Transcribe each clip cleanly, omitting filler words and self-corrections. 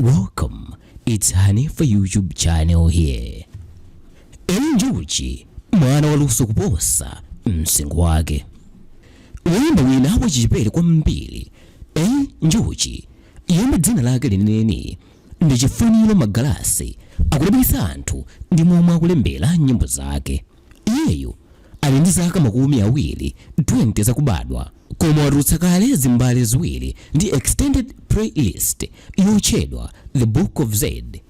Welcome, it's Honey for YouTube channel here. ELI NJUCHI Mwana WALUSO KUPOSA Msinkhu Wake. Woyimba wina wachichepere kwambiri. ELI NJUCHI yemwe dzina lakelenileni ndi Chifuniro Magalasi akudabwitsa anthu ndi momwe akulembera nyimbo zake. Iyeyo ali ndi zaka 20 zakubadwa, koma watulutsa kale zimbale ziwiri ndi extended playlist yotchedwa The Book of Zed.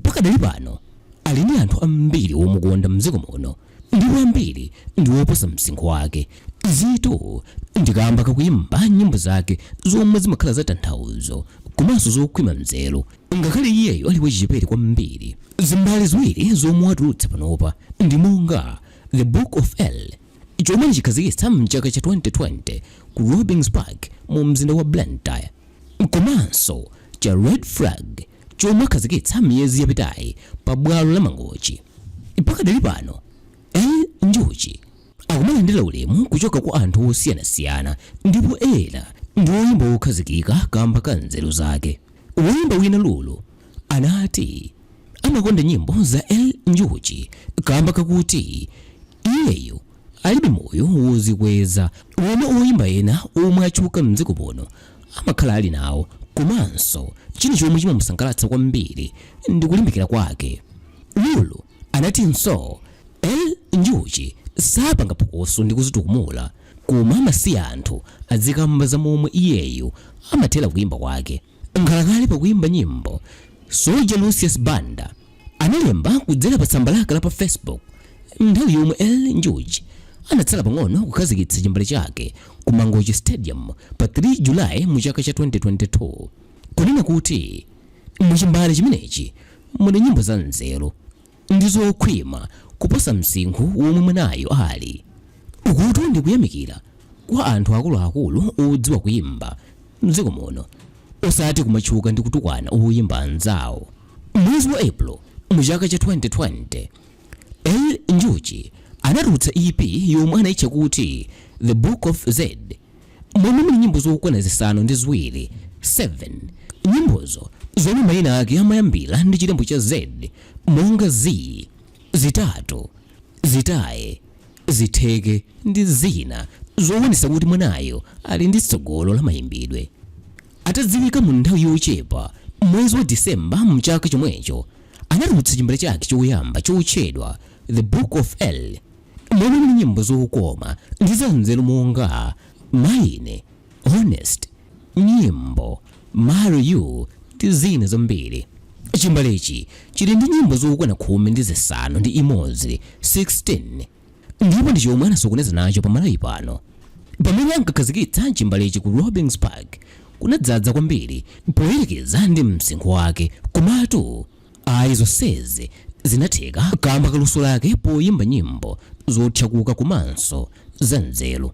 Pakadali pano ali ndi anthu ambiri omukonda mdziko muno, ndipo ambiri ndi oposa msinkhu wake. Izitu ndikamba kakuyimba nyimbo zake zomwe zimakhala za tanthauzo komanso zokhwima nzeru, ngakhale iyeyo ali wachichepere kwambiri. Zimbale ziwiri zomwe watulutsa panopa ndi monga The Book of ELI, chomwe chikhazikitsa mchaka cha 2020 ku Johannesburg mu mzinda wa Blantyre, komanso cha Red Flag chomwe akhazikitsa miyezi yapitayi pa bwalo la Mangochi. Pakadali pano ELI NJUCHI akumalandira ulemu kuchoka kwa anthu osiyanasiyana, ndipo ena ndi woyimba okhazikika kamba ka nzeru zake. Woyimba wina lulu anati amakonda nyimbo za ELI NJUCHI kamba kakuti iyeyo alibe moyo wozikweza womwe oyimba ena omwe achuka mdziko muno amakhala ali nawo, komanso china chomwe chimamusangalatsa kwambiri ndi kulimbikira kwake. Lulu anatinso ELI NJUCHI sapanga phokoso ndi kuzitukumula, koma amasiya anthu azikamba za momwe iyeyo amathera kuyimba kwake. Nkhalakale pakuyimba nyimbo, Soldier Lucius Banda analemba kudzera pa tsamba lake la pa Facebook nthawi yomwe ELI NJUCHI anatsala pang'ono kukhazikitsa chimbale chake ku Mangochi Stadium pa 3 Julayi mu chaka cha 2022, kunena kuti muchimbale chimenechi muli nyimbo za nzeru ndi zokhwima kuposa msinkhu womwe mwanayo ali. Ukuti ndi kuyamikira kwa anthu akuluakulu odziwa kuyimba mdziko muno, osati kumatchuka ndi kutukwana oyimba anzawo. Mwezi wa April mu chaka cha 2020 ELI NJUCHI anatulutsa EP yomwe anayitcha kuti The Book of Zed, momwe muli nyimbo zokwana zisanu ndi ziwiri 7. Nyimbozo zomwe mayina ake amayambira ndi chilembo cha Z, monga Z, zitatu, zitaye, zitheke ndi zina, zowonesa kuti mwanayo ali ndi tsogolo la mayimbidwe. Atadziwika mu nthawi yochepa mwezi wa Disemba mu chaka chomwecho anatulutsa chimbale chake choyamba chotchedwa The Book of ELI, momwe muli nyimbo zokoma ndi za nzeru monga Mine, Honest, Nyimbo, Marry You ndi zina zambiri. Chimbalechi chili ndi nyimbo zokwana 15 ndi imodzi 16, ndipo ndi chomwe anasokoneza nacho pamalawi pano. Pamene ankakhazikitsa chimbalechi ku Johannesburg kunadzaza kwambiri poyerekeza ndi msinkhu wake, komatu zonsezi zinatheka kamba kaluso lake poyimba nyimbo zotchakuka komanso za nzeru.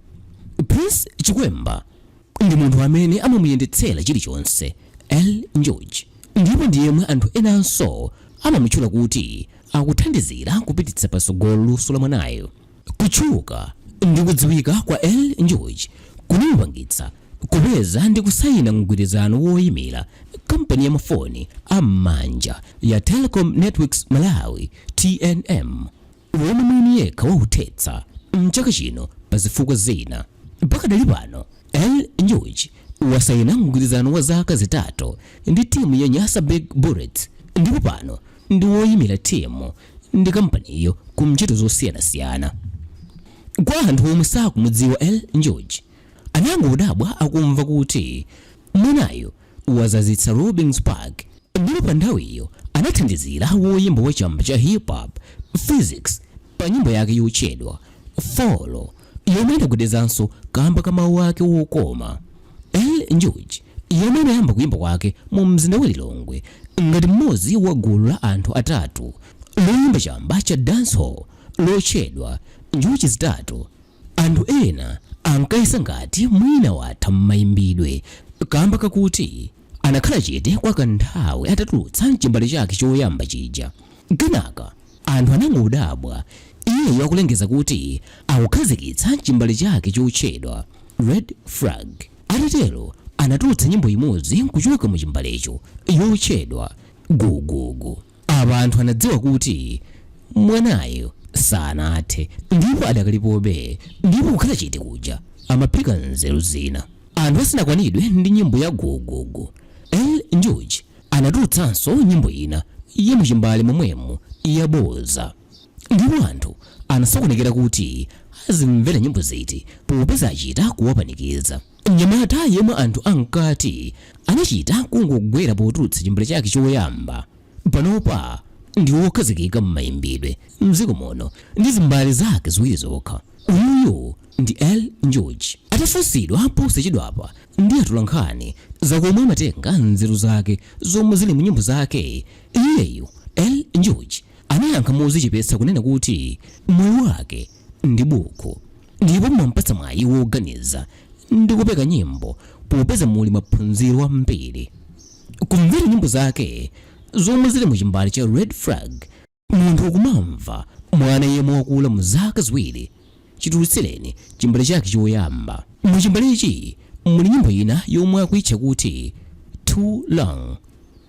Prince Chikwemba ndi munthu amene amamuyendetsera chilichonse ELI NJUCHI, ndipo ndi yemwe anthu enanso amamutchula kuti akuthandizira kupititsa patsogolo luso la mwanayo. Kutchuka ndi kudziwika kwa ELI NJUCHI kunamupangitsa kupeza ndi kusayina mgwirizano woyimira kampani ya mafoni am'manja ya Telecom Networks Malawi TNM, womwe mwini yekha wauthetsa mchaka chino pa zifukwa zina. Pakadali pano ELI NJUCHI wasayina mgwirizano wa zaka zitatu ndi timu ya Nyasa Big Bullets, ndipo pano ndi woyimira timu ndi kampaniyo ku ntchito zosiyanasiyana. Kwa anthu omwe sakumudziwa ELI NJUCHI anangodabwa akumva kuti mwanayo wazazitsa Johannesburg, ndipo pa nthawiyo anathandizira woyimba wa chamba cha hip hop Physics pa nyimbo yake yotchedwa Follow, yomwe inagwedezanso kamba ka mawu ake wokoma. ELI NJUCHI yomwe anayamba kuyimba kwake mu mzinda wa Lilongwe ngati mmodzi wa gulu la anthu atatu loyimba chamba cha dancehall lotchedwa Njuchi Zitatu. Anthu ena ankayesa ngati mwina watha m'mayimbidwe kamba kakuti anakhala chete kwa kanthawi atatulutsa chimbale chake choyamba chija. Kenaka anthu anangodabwa iye akulengeza kuti akukhazikitsa chimbale chake chotchedwa Red Flag. Atatero anatulutsa nyimbo imodzi kuchoka mu chimbalecho yotchedwa gugugu. Abantu anadziwa kuti mwanayo sanathe ndipo adakalipobe, ndipo kukhala chete kuja amaphika nzeru zina. Anthu asanakwanidwe ndi nyimbo ya gugugu, ELI NJUCHI anatulutsanso nyimbo ina yemuchimbale momwemo yaboza, ndipo anthu anasokonekera kuti azimvera nyimbo ziti popeza achita kuwapanikiza. Mnyamata yemwe anthu ankati anachita kungogwera potulutsa chimbale chake choyamba panopa ndi wokhazikika m'mayimbidwe mdziko muno ndi zimbale zake ziwiri zokha. Uyuyu ndi ELI NJUCHI. Atafunsidwa posachedwapa ndi atolankhani zakomwe amatenga nzeru zake zomwe zili mu nyimbo zake, iyeyu ELI NJUCHI anayankha modzichepetsa kunena kuti moyo wake ndi buku, ndipo mwampatsa mwayi woganiza ndi kupeka nyimbo popeza muli maphunziro ambiri. Kumvera nyimbo zake zomwe zili mu chimbale cha red flag, munthu ukumamva mwana yemwe wakula mu zaka ziwiri chitulutsereni chimbale chake choyamba. Mu chimbalechi muli nyimbo ina yomwe akuitcha kuti too long,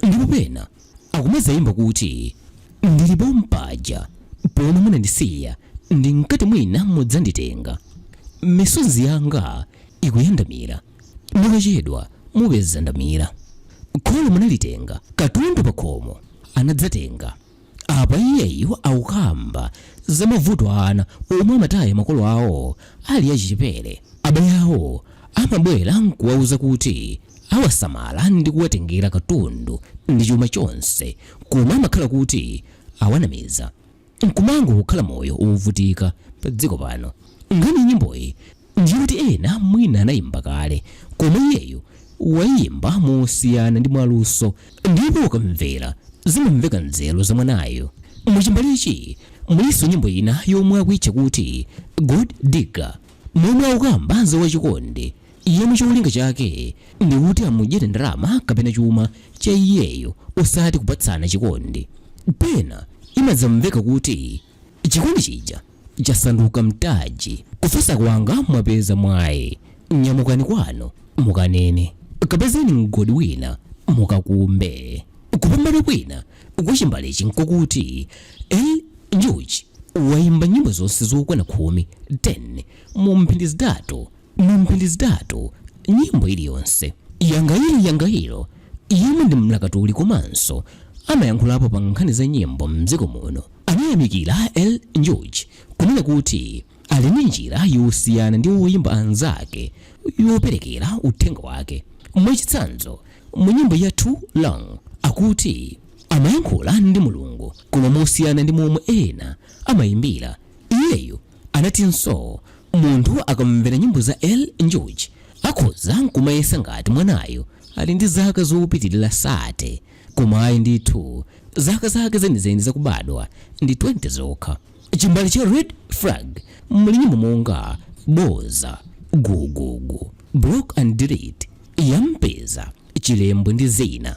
ndipo pena akumazayimba kuti ndilipo mpaja pomwe munandisiya ndi mkati mwina mudzanditenga, misozi yanga ikuyandamira mukachedwa mupeza ndamira, kholo munalitenga katundu pa khomo anadzatenga. Apa iyeyo akukamba za mavuto ana omwe amataya makolo awo ali achichepere. Abale awo amabwera nkuwauza kuti awasamala ndi kuwatengera katundu ndi chuma chonse, koma amakhala kuti awanamiza nkumango kukhala moyo ovutika pa dziko pano. Ngani nyimboyi ndikuti ena mwina anayimba kale, koma iyeyo wayimba mosiyana ndi mwaluso, ndipo ukamvera zimamveka nzeru za mwanayo. Mu chimbalechi muliso nyimbo ina yomwe akuitcha kuti good digger, momwe akukamba za wachikondi yemwe cholinga chake ndi kuti amudyere ndalama kapena chuma cha iyeyo osati kupatsana chikondi. Pena imadzamveka kuti chikondi chija chasanduka mtaji, kufunsa kwanga mwapeza mwayi, nyamukani kwanu mukanene, kapezeni mgodi wina mukakumbe. Kupambana kwina kwa chimbalechi nkokuti ELI NJUCHI wayimba nyimbo zonse zokwana 10 mu mphindi zitatu nyimbo iliyonse. Yangayiro yemwe ndi mlakatuli komanso amayankhulapo pa nkhani za nyimbo mdziko muno anayamikira ELI NJUCHI kunena kuti ali ndi njira yosiyana ndi woyimba anzake yoperekera uthenga wake. Mwachitsanzo mu nyimbo ya too long akuti amayankhula ndi Mulungu koma mosiyana ndi momwe ena amayimbira. Iyeyo anatinso munthu akamvera nyimbo za ELI NJUCHI akhoza nkumayesa ngati mwanayo ali ndi zaka zopitirira sate, koma ayi ndithu zaka zake zenizeni zakubadwa ndi 20 zokha. Chimbale cha red flag muli nyimbo monga boza, gugugu, block and delete, yampeza, chilembo ndi zina.